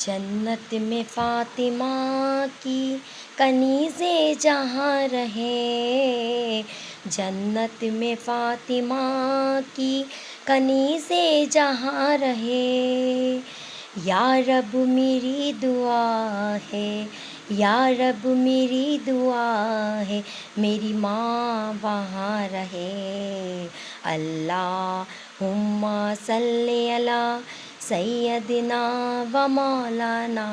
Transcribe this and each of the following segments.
جنت میں فاطمہ کی کنیزِ جہاں رہے، جنت میں فاطمہ کی کنیزِ جہاں رہے۔ یا رب میری دعا ہے، یا رب میری دعا ہے، میری ماں وہاں رہے۔ اللہم صلی علی سیدنا و مولانا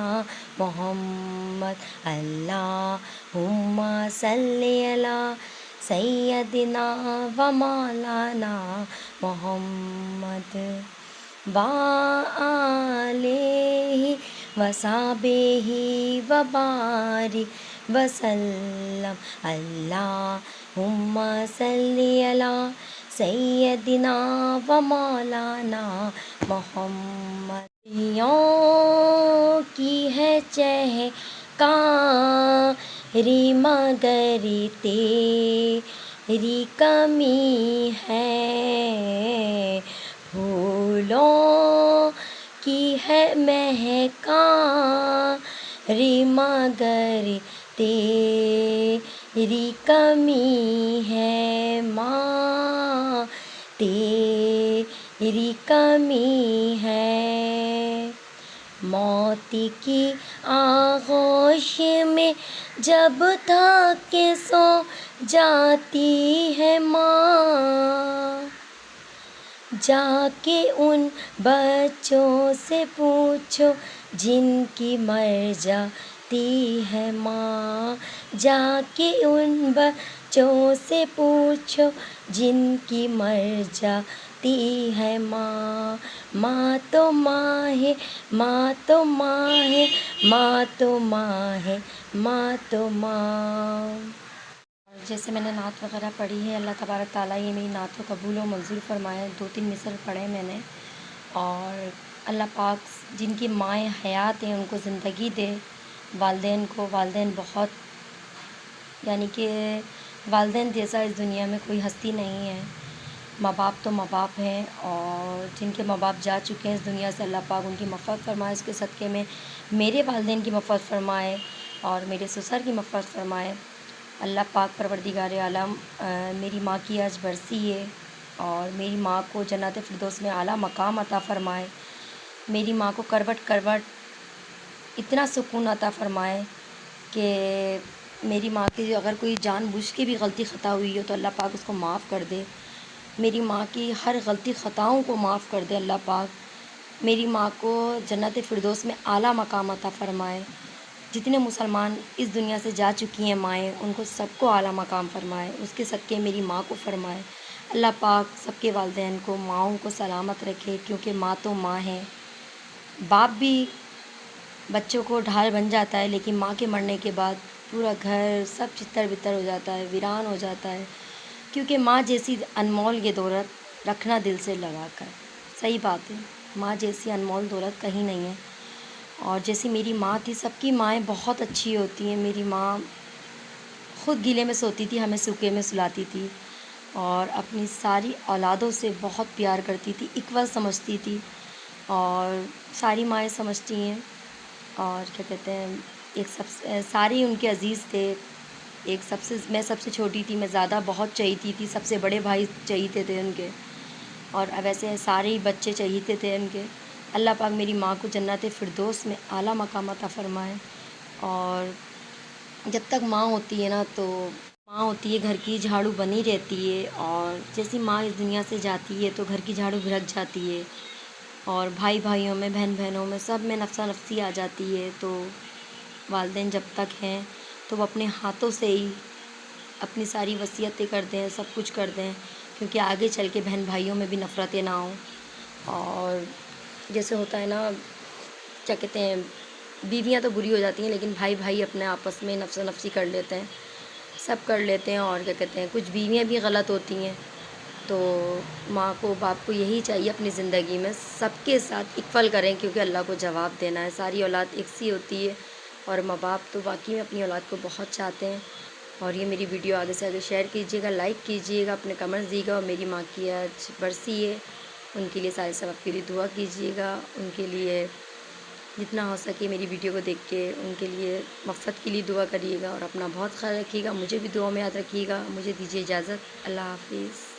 محمد، اللہم صلی علی سیدنا و مولانا محمد وآلہ وصحبہ وبارک وسلم۔ اللہم صلی علی سیدنا و مولانا محمد۔ کی ہے چہکاری مگر تیری کمی ہے، پھولوں کی ہے مہکاری مگر تیری کمی ہے، ماں تیری کمی ہے۔ موت کی آغوش میں جب تھک کے سو جاتی ہے ماں، جا کے ان بچوں سے پوچھو جن کی مر جاتی ہے ماں، جا کے ان بچوں سے پوچھو جن کی مر جاتی ہے ماں۔ ماں تو ماں ہے، ماں تو ماں ہے، ماں تو ماں ہے، ماں تو ماں۔ جیسے میں نے نعت وغیرہ پڑھی ہے، اللہ تبارک تعالیٰ یہ میری نعت کو قبول و منظور فرمائے۔ 2-3 مصر پڑھے میں نے، اور اللہ پاک جن کی مائیں حیات ہیں ان کو زندگی دے، والدین کو، والدین بہت یعنی کہ والدین جیسا اس دنیا میں کوئی ہستی نہیں ہے۔ ماں باپ تو ماں باپ ہیں، اور جن کے ماں باپ جا چکے ہیں اس دنیا سے، اللہ پاک ان کی مغفرت فرمائے۔ اس کے صدقے میں میرے والدین کی مغفرت فرمائے اور میرے سسر کی مغفرت فرمائے۔ اللہ پاک پروردگار عالم میری ماں کی آج برسی ہے، اور میری ماں کو جنت فردوس میں اعلیٰ مقام عطا فرمائے۔ میری ماں کو کروٹ کروٹ اتنا سکون عطا فرمائے کہ میری ماں کی اگر کوئی جان بوجھ کے بھی غلطی خطا ہوئی ہو تو اللہ پاک اس کو معاف کر دے۔ میری ماں کی ہر غلطی خطاؤں کو معاف کر دے اللہ پاک۔ میری ماں کو جنت فردوس میں اعلیٰ مقام عطا فرمائے۔ جتنے مسلمان اس دنیا سے جا چکی ہیں مائیں، ان کو سب کو اعلیٰ مقام فرمائے، اس کے صدقے میری ماں کو فرمائے۔ اللہ پاک سب کے والدین کو، ماؤں کو سلامت رکھے، کیونکہ ماں تو ماں ہے۔ باپ بھی بچوں کو ڈھال بن جاتا ہے، لیکن ماں کے مرنے کے بعد پورا گھر سب چتر بتر ہو جاتا ہے، ویران ہو جاتا ہے، کیونکہ ماں جیسی انمول یہ دولت رکھنا دل سے لگا کر۔ صحیح بات ہے، ماں جیسی انمول دولت کہیں نہیں ہے۔ اور جیسی میری ماں تھی، سب کی مائیں بہت اچھی ہوتی ہیں۔ میری ماں خود گیلے میں سوتی تھی، ہمیں سوکھے میں سلاتی تھی، اور اپنی ساری اولادوں سے بہت پیار کرتی تھی، ایکول سمجھتی تھی، اور ساری مائیں سمجھتی ہیں۔ اور کیا کہتے ہیں، سارے ان کے عزیز تھے۔ میں سب سے چھوٹی تھی، میں زیادہ بہت چہیتی تھی، سب سے بڑے بھائی چہیتے تھے ان کے، اور ویسے سارے ہی بچے چہیتے تھے ان کے۔ اللہ پاک میری ماں کو جنت فردوس میں اعلیٰ مقام عطا فرمائے۔ اور جب تک ماں ہوتی ہے نا، تو ماں ہوتی ہے گھر کی جھاڑو بنی رہتی ہے، اور جیسی ماں اس دنیا سے جاتی ہے تو گھر کی جھاڑو بھڑک جاتی ہے، اور بھائی بھائیوں میں، بہن بہنوں میں، سب میں نفسا نفسی آ جاتی ہے۔ تو والدین جب تک ہیں تو وہ اپنے ہاتھوں سے ہی اپنی ساری وصیتیں کرتے ہیں، سب کچھ کرتے ہیں، کیونکہ آگے چل کے بہن بھائیوں میں بھی نفرتیں نہ ہوں۔ اور جیسے ہوتا ہے نا، کیا کہتے ہیں، بیویاں تو بری ہو جاتی ہیں، لیکن بھائی بھائی اپنے آپس میں نفس و نفسی کر لیتے ہیں، سب کر لیتے ہیں۔ اور کیا کہتے ہیں، کچھ بیویاں بھی غلط ہوتی ہیں، تو ماں کو، باپ کو یہی چاہیے اپنی زندگی میں سب کے ساتھ ایکول کریں، کیونکہ اللہ کو جواب دینا ہے۔ ساری اولاد ایک سی ہوتی ہے، اور ماں باپ تو واقعی میں اپنی اولاد کو بہت چاہتے ہیں۔ اور یہ میری ویڈیو آگے سے آگے شیئر کیجیے گا، لائک کیجیے گا، اپنے کمنٹس دیجیے گا، اور میری ماں کی آج برسی ہے، ان کے لیے سارے سب کے لیے دعا کیجیے گا، ان کے لیے جتنا ہو سکے میری ویڈیو کو دیکھ کے ان کے لیے مغفرت کے لیے دعا کریے گا، اور اپنا بہت خیال رکھیے گا، مجھے بھی دعا میں یاد رکھیے گا۔ مجھے دیجیے اجازت، اللہ حافظ۔